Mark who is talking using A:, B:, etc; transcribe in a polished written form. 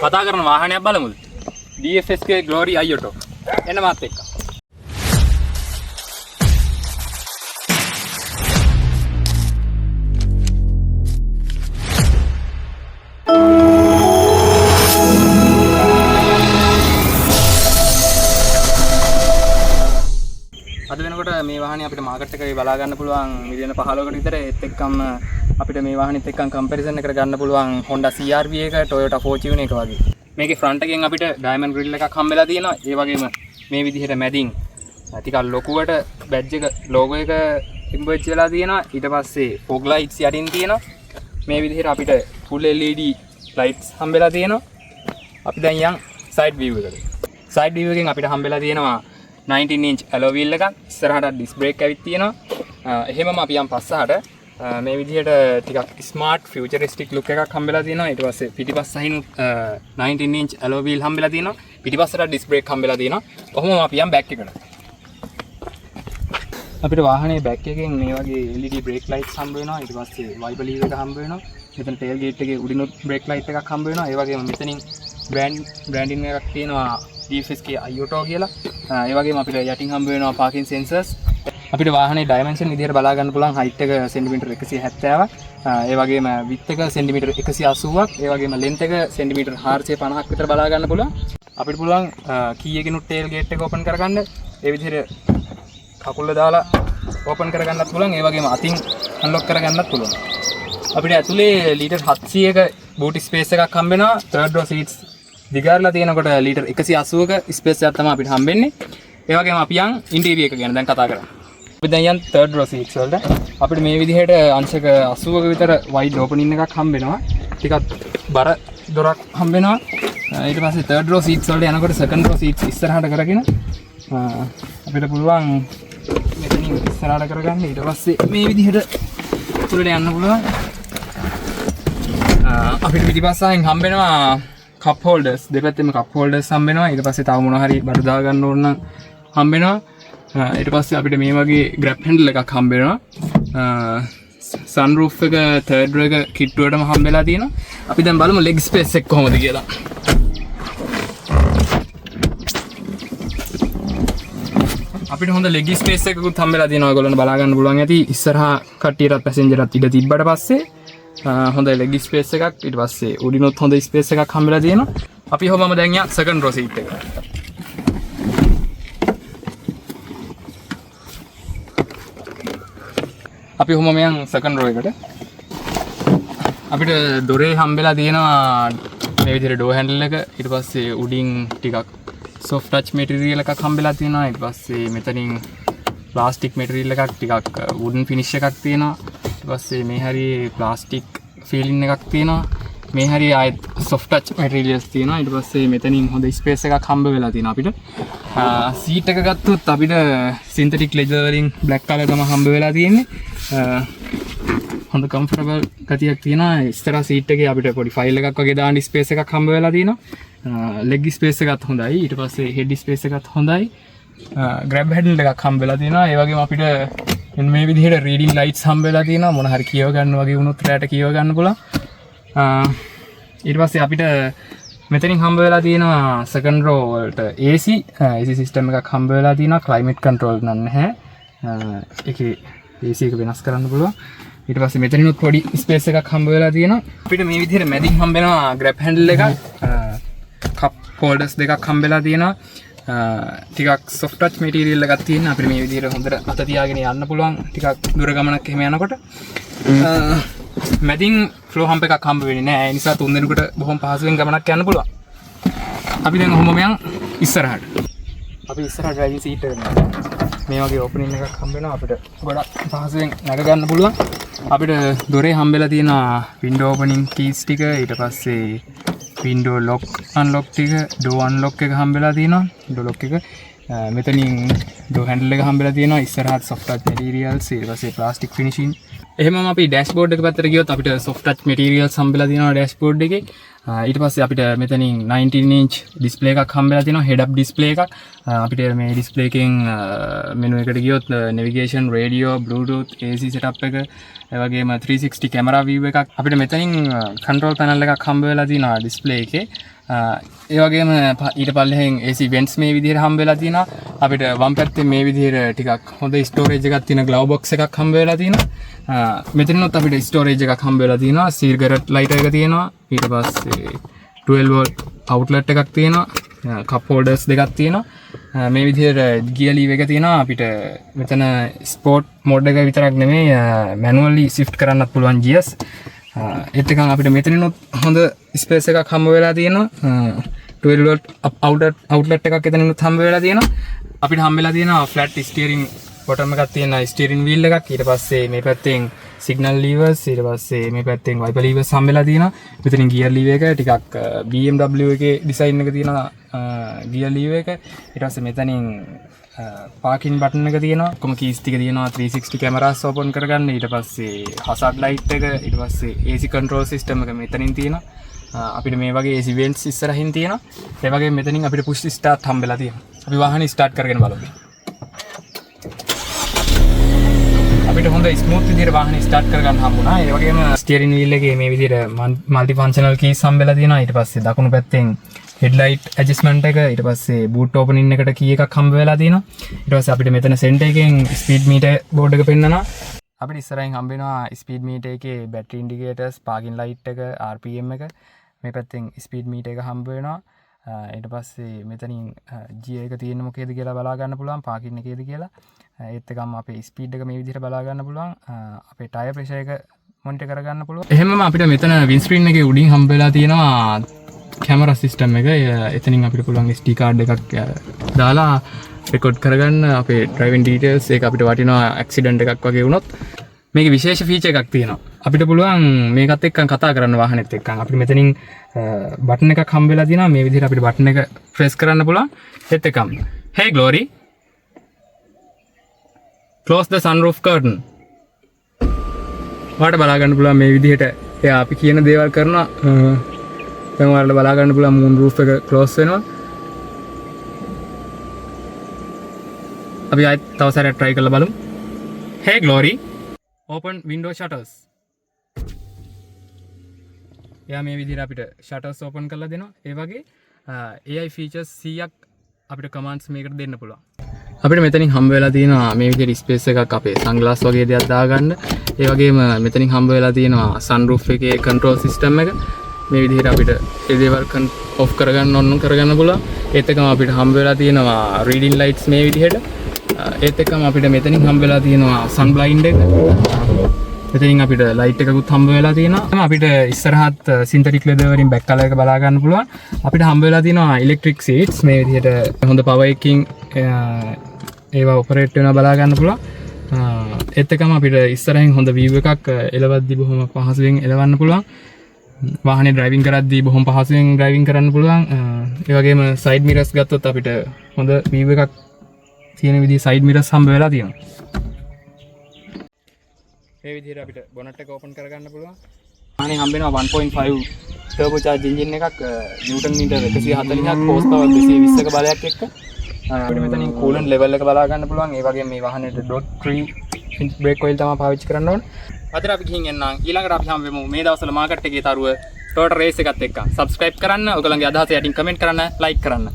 A: කතා කරන වාහනයක් බලමුද? DFSK Glory Ioto. එන්න මාත් එක්ක. අද වෙනකොට මේ වාහනේ අපිට මාකට් එකේ බලා ගන්න පුළුවන් මිලියන 15කට විතර. ඒත් එක්කම අපිට මේ වාහනේත් එක්කම කම්පැරිසන් එක ගන්න පුළුවන් Honda CR-V එක, Toyota Fortuner එක වගේ. මේකේ ෆ්‍රන්ට් එකෙන් අපිට ඩයමන්ඩ් ග්‍රිල් එකක් හම්බෙලා තියෙනවා. ඒ වගේම මේ විදිහට මැදින් ටිකක් ලොකුවට බැජ් එක ලෝගෝ එක ඉම්බර්ජ් වෙලා තියෙනවා. ඊට පස්සේ fog lights යටින් තියෙනවා. මේ විදිහට අපිට full LED lights හම්බෙලා තියෙනවා. අපි දැන් යන් side view එකට. side view එකෙන් අපිට හම්බෙලා තියෙනවා 19 inch alloy wheel එකක්. ඉස්සරහට disc brake ඇවිත් තියෙනවා. එහෙමම අපි යම් පස්සහට මේ විදිහට ටිකක් ස්මාර්ට් ෆියුචරිස්ටික් ලුක් එකක් හම්බෙලා තියෙනවා. ඊට පස්සේ පිටිපස්ස අහිනු 19 inch alloy wheel හම්බෙලා තියෙනවා. පිටිපස්සට disc brake හම්බෙලා තියෙනවා. කොහොමද අපි යම් back එකට. අපිට වාහනේ back එකෙන් මේ වගේ LED brake lights හම්බ වෙනවා. ඊට පස්සේ wiper lever එක හම්බ වෙනවා. මෙතන tail gate එකේ උඩිනුත් brake light එකක් හම්බ වෙනවා. ඒ වගේම මෙතනින් branding එකක් තියෙනවා DFSK Ioto කියලා. ඒ වගේම අපිට යටින් හම්බ වෙනවා parking sensors. අපිට වාහනේ dimension විදිහට බලා ගන්න පුළුවන් height එක සෙන්ටිමීටර් 170ක්. ඒ වගේම width එක සෙන්ටිමීටර් 180ක්. ඒ වගේම length එක සෙන්ටිමීටර් 450ක් විතර බලා ගන්න පුළුවන්. අපිට පුළුවන් key එකකිනුත් tail gate එක open කරගන්න. ඒ විදිහට කකුල දාලා open කරගන්නත් පුළුවන්. ඒ වගේම අතින් unlock කරගන්නත් පුළුවන්. අපිට ඇතුලේ ලීටර් 700ක boot space එකක් හම්බ වෙනවා. third row seats දිගාරලා තියෙනකොට ලීටර් 180ක ස්පේස් එකක් තමයි අපිට හම්බෙන්නේ. ඒ වගේම අපි යන් ඉන්ටීරියර් එක ගැන දැන් කතා කරමු. අපි දැන් යන් third row seats වලට අපිට මේ විදිහට අංශක 80ක විතර wide opening එකක් හම්බෙනවා. ටිකක් බර දොරක් හම්බෙනවා. ඊට පස්සේ third row seats වලට යනකොට second row seats ඉස්සරහට කරගෙන අපිට පුළුවන් මෙතනින් ඉස්සරහට කරගන්න. ඊට පස්සේ මේ විදිහට උඩට යන්න පුළුවන්. අපිට පිටිපස්සෙන් හම්බෙනවා cup holders. දෙපැත්තෙම cup holders හම්බෙනවා. ඊට පස්සේ තව මොනවා හරි බඩු දා ගන්න ඕන නම් හම්බෙනවා. ඊට පස්සේ අපිට මේ වගේ grab handle එකක් හම්බෙනවා. sunroof එක third row එක කිට්ටුවටම හම්බෙලා තියෙනවා. අපි දැන් බලමු leg space එක කොහොමද කියලා. අපිට හොඳ leg space එකකුත් හම්බෙලා තියෙනවා. ඔයගොල්ලන්ට බලා ගන්න පුළුවන් ඇති. ඉස්සරහා කට්ටියටත් පැසෙන්ජර්ටත් ඉඩ තිබ්බට පස්සේ හොඳ leg space එකක්. ඊට පස්සේ උඩිනොත් හොඳ space එකක් හම්බෙලා තියෙනවා. අපි හොමම දැන් යා second row seat එකට. අපි හොමම යන් second row එකට. අපිට දොරේ හම්බෙලා තියෙනවා මේ විදිහට door handle එක. ඊට පස්සේ උඩින් ටිකක් soft touch material එකක් හම්බෙලා තියෙනවා. ඊට පස්සේ මෙතනින් plastic material එකක් ටිකක් wooden finish එකක් තියෙනවා. ඊට පස්සේ මේ හරිය plastic feeling එකක් තියෙනවා. මේ හරිය ආයෙත් soft touch materials තියෙනවා. ඊට පස්සේ මෙතනින් හොඳ space එකක් හම්බ වෙලා තියෙනවා අපිට. seat එක ගත්තොත් අපිට synthetic leather වලින් black color තමයි හම්බ වෙලා තියෙන්නේ. හොඳ comfortable ගතියක් තියෙනවා. ඉස්සරහ seat එකේ අපිට පොඩි file එකක් වගේ දාන්න space එකක් හම්බ වෙලා තියෙනවා. leg space එකත් හොඳයි. ඊට පස්සේ head space එකත් හොඳයි. grab handle එකක් හම්බ වෙලා තියෙනවා. ඒ වගේම අපිට මේ විදිහට reading lights හම්බ වෙලා තියෙනවා. මොන හරි කියව ගන්න වගේ වුණොත් රැට කියව ගන්න පුළුවන්. ඊට පස්සේ අපිට මෙතනින් හම්බ වෙලා තියෙනවා second row වලට AC system එකක් හම්බ වෙලා තියෙනවා. climate control නම් නැහැ. ඒකේ AC එක වෙනස් කරන්න පුළුවන්. ඊට පස්සේ මෙතනිනුත් පොඩි ස්පේස් එකක් හම්බ වෙලා තියෙනවා. අපිට මේ විදිහට මැදින් හම්බ වෙනවා grab handle එකක්. cup holders දෙකක් හම්බ වෙලා තියෙනවා. ටිකක් soft touch material එකක් තියෙන. අපිට මේ විදිහට හොඳට අත තියාගෙන යන්න පුළුවන්. ටිකක් දුර ගමනක් එහෙම යනකොට. මැදින් floor hump එකක් හම්බ වෙන්නේ නැහැ. ඒ නිසා තුන් දෙනෙකුට බොහොම පහසුවෙන් ගමනක් යන්න පුළුවන්. අපි දැන් ඔහොමම යන් ඉස්සරහට. අපි ඉස්සරහ driving seat එකට යනවා. මේ වගේ opening එකක් හම්බ වෙනවා. අපිට ගොඩක් පහසුවෙන් නැග ගන්න පුළුවන්. අපිට දොරේ හම්බෙලා තියෙන window opening keys ටික, ඊට පස්සේ window lock unlock ටික, door unlock එක හම්බෙලා තියෙනවා. door lock එක මෙතනින් door handle එක හම්බෙලා තියෙනවා. ඉස්සරහට soft touch materials, ඊට පස්සේ plastic finishing. එහෙමම අපි dashboard එක පැත්තට ගියොත් අපිට soft touch materials හම්බෙලා තියෙනවා dashboard එකේ. ඊට පස්සේ අපිට මෙතනින් 19 inch display එකක් හම්බෙලා තියෙනවා. head up display එකක්. අපිට මේ display එකෙන් menu එකට ගියොත් navigation, radio, bluetooth, AC setup එක, ඒ වගේම 360 camera view එකක් අපිට මෙතනින් control panel එකක් හම්බ වෙලා තියෙනවා display එකේ. ඒ වගේම ඊට පල්ලෙහෙන් AC vents මේ විදිහට හම්බ වෙලා තියෙනවා. අපිට වම් පැත්තේ මේ විදිහට ටිකක් හොඳ ස්ටෝරේජ් එකක් තියෙන ග්ලව් බොක්ස් එකක් හම්බ වෙලා තියෙනවා. මෙතනොත් අපිට ස්ටෝරේජ් එකක් හම්බ වෙලා තියෙනවා. සිගරට් ලයිටර් එක තියෙනවා. ඊට පස්සේ 12 වෝල්ට් අවුට්ලට් එකක් තියෙනවා. කප් හෝල්ඩර්ස් දෙකක් තියෙනවා. මේ විදිහට ගියර් ලීව් එක තියෙනවා. අපිට මෙතන ස්පෝර්ට් මෝඩ් එක විතරක් නෙමෙයි මැනුවලි shift කරන්නත් පුළුවන් ගියර්ස්. ඒත් එකන් අපිට මෙතනිනුත් හොඳ ස්පේස් එකක් හම්බ වෙලා තියෙනවා. 12 වෝල්ට් අවුට්ලට් එකක් එතනිනුත් හම්බ වෙලා තියෙනවා. අපිට හම්බ වෙලා තියෙනවා ෆ්ලැට් ස්ටියරින් බොටම් එකක් තියෙන ස්ටියරින් වීල් එකක්. ඊට පස්සේ මේ පැත්තෙන් සිග්නල් ලීවර්ස්, ඊට පස්සේ මේ පැත්තෙන් වයිපර් ලීවර්ස් හම්බ වෙලා තියෙනවා. මෙතනින් ගියර් ලීව් එක ටිකක් BMW එකේ ඩිසයින් එක තියෙනවා ගියර් ලීව් එක. ඊට පස්සේ මෙතනින් පාකින් බටන් එක තියෙනවා. ඔක්කොම කීස් ටික තියෙනවා. 360 කැමරාස් ඕපන් කරගන්න. ඊට පස්සේ හසාඩ් ලයිට් එක, ඊට පස්සේ AC කන්ට්‍රෝල් සිස්ටම් එක මෙතනින් තියෙනවා. අපිට මේ වගේ AC vents ඉස්සරහින් තියෙනවා. ඒ වගේම මෙතනින් අපිට පුෂ් ස්ටාර්ට් හම්බෙලා තියෙනවා. අපි වාහනේ ස්ටාර්ට් කරගෙන බලමු. අපිට හොඳ ස්මූත් විදිහට වාහනේ ස්ටාර්ට් කරගන්න හම්බුණා. ඒ වගේම ස්ටියරින් වීල් එකේ මේ විදිහට মালටි ෆන්ක්ෂනල් කීස් හම්බෙලා තියෙනවා. ඊට පස්සේ දකුණු පැත්තෙන් හෙඩ්ලයිට් ඇඩ්ජස්ට්මන්ට් එක, ඊට පස්සේ බූට් ඕපනින් එකට කී එකක් හම්බ වෙලා තියෙනවා. ඊට පස්සේ අපිට මෙතන සෙන්ටර් එකෙන් ස්පීඩ් මීටර් බෝඩ් එක පෙන්නනවා. අපිට ඉස්සරහින් හම්බ වෙනවා ස්පීඩ් මීටර් එකේ බැටරි ඉන්ඩිකේටර්ස්, පාකින් ලයිට් එක, RPM එක. මේ පැත්තෙන් ස්පීඩ් මීටර් එක හම්බ වෙනවා. ඊට පස්සේ මෙතනින් G එක තියෙන මොකේද කියලා බලා ගන්න පුළුවන්, පාකින් එකේද කියලා. ඒත් එකම අපේ ස්පීඩ් එක මේ විදිහට බලා ගන්න පුළුවන්. අපේ ටයර් ප්‍රෙෂර් එක මොනිටර් කරගන්න පුළුවන්. එහෙමම අපිට මෙතන වින් ස්ක්‍රීන් එකේ උඩින් හම්බ වෙලා තියෙනවා කැමරා සිස්ටම් එක. එතනින් අපිට පුළුවන් SD කාඩ් එකක් දාලා රෙකෝඩ් කරගන්න අපේ ඩ්‍රයිවිං ඩීටේල්ස්. ඒක අපිට වටිනවා ඇක්සිඩන්ට් එකක් වගේ වුණොත්. මේකේ විශේෂ ෆීචර් එකක් තියෙනවා. අපිට පුළුවන් මේකත් එක්ක කතා කරන්න වාහනේත් එක්ක. අපිට මෙතනින් බටන් එකක් හම්බ වෙලා තියෙනවා. මේ විදිහට අපිට බටන් එක ප්‍රෙස් කරන්න පුළුවන්. ඒත් එකම Hey Glory, close the sunroof curtain. ඔයාලට බලා ගන්න පුළුවන් මේ විදිහට එයා අපි කියන දේවල් කරනවා. දැන් ඔයාලට බලා ගන්න පුළුවන් moon roof එක close වෙනවා. අපි ආයෙත් තව සැරයක් try කරලා බලමු. Hey Glory, open window shutters. එයා මේ විදිහට අපිට shutters open කරලා දෙනවා. ඒ වගේ AI features 100ක් අපිට commands මේකට දෙන්න පුළුවන්. අපිට මෙතනින් හම්බ වෙලා තියෙනවා මේ විදිහට ස්පේස් එකක් අපේ සන්ග්ලාස් වගේ දෙයක් දාගන්න. ඒ වගේම මෙතනින් හම්බ වෙලා තියෙනවා sunroof එකේ control system එක. මේ විදිහට අපිට ඒ දේවල් off කරගන්න ඕන කරගන්න පුළුවන්. ඒත් එකම අපිට හම්බ වෙලා තියෙනවා reading lights මේ විදිහට. ඒත් එකම අපිට මෙතනින් හම්බ වෙලා තියෙනවා sun blind එක. මෙතනින් අපිට ලයිට් එකකුත් හම්බ වෙලා තියෙනවා. අපිට ඉස්සරහත් synthetic leather වලින් back color එක බලා ගන්න පුළුවන්. අපිට හම්බ වෙලා තියෙනවා electric seats මේ විදිහට හොඳ power එකකින් ඒවා ඔපරේට් වෙනවා බලා ගන්න පුළුවන්. ඒත් එකම අපිට ඉස්සරහින් හොඳ view එකක් එලවද්දි බොහොම පහසුවෙන් එලවන්න පුළුවන්. වාහනේ ඩ්‍රයිවිං කරද්දී බොහොම පහසුවෙන් ඩ්‍රයිවිං කරන්න පුළුවන්. ඒ වගේම side mirrors ගත්තොත් අපිට හොඳ view එකක් තියෙන විදිහේ side mirrors හම්බ වෙලා තියෙනවා. මේ විදිහට අපිට bonnet එක open කරගන්න පුළුවන්. වාහනේ හම්බ වෙනවා 1.5 turbo charge engine එකක් newton meter 140ක් horsepower 220ක බලයක් එක්ක. අපිට මෙතනින් coolant level එක බලා ගන්න පුළුවන්. ඒ වගේම මේ වාහනේට .3 inch brake oil තමයි පාවිච්චි කරන්න ඕනේ. අදට අපි ගිහින් එන්නම්. ඊළඟට අපි හම්බ වෙමු මේ දවස්වල මාකට් එකේ තරුව Toyota race එකත් එක්ක. subscribe කරන්න, ඔයගලගේ අදහස යටින් comment කරන්න, like කරන්න.